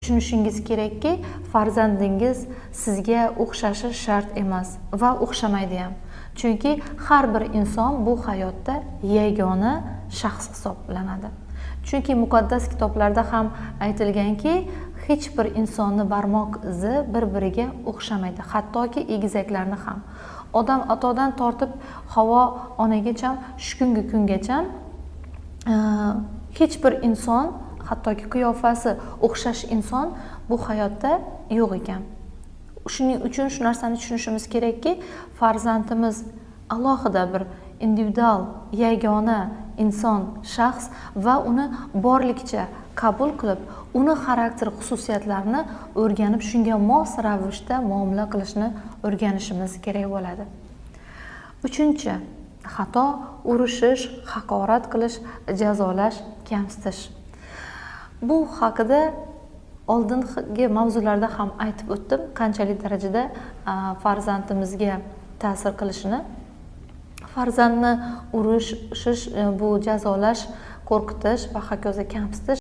Tushunishingiz kerakki, farzandingiz sizga o'xshashi shart emas va o'xshamaydi ham. Chunki har bir inson bu hayotda yagona shaxs hisoblanadi. Chunki muqaddas kitoblarda ham aytilganki, hech bir insonni barmoq izi bir-biriga o'xshamaydi, hattoki egizaklarni ham. Odam atodan tortib Havo onagacha shu kungi kungacha hech bir inson, hattoki qiyofasi o'xshash inson bu hayotda yo'q ekan. Shuning uchun shu narsani tushunishimiz kerakki, farzandimiz alohida bir individual, yagona inson, shaxs va uni borlikcha qabul qilib, uni xarakter xususiyatlarini o'rganib, shunga mos ravishda muomala qilishni o'rganishimiz kerak bo'ladi. 3. Xato: urishish, haqorat qilish, jazolash, kamsitish. Bu haqida oldingi mavzularda ham aytib o'tdim, qanchalik darajada farzandimizga ta'sir qilishini. Farzandni urishish, bu jazolash, qo'rqitish va hokazo kamsitish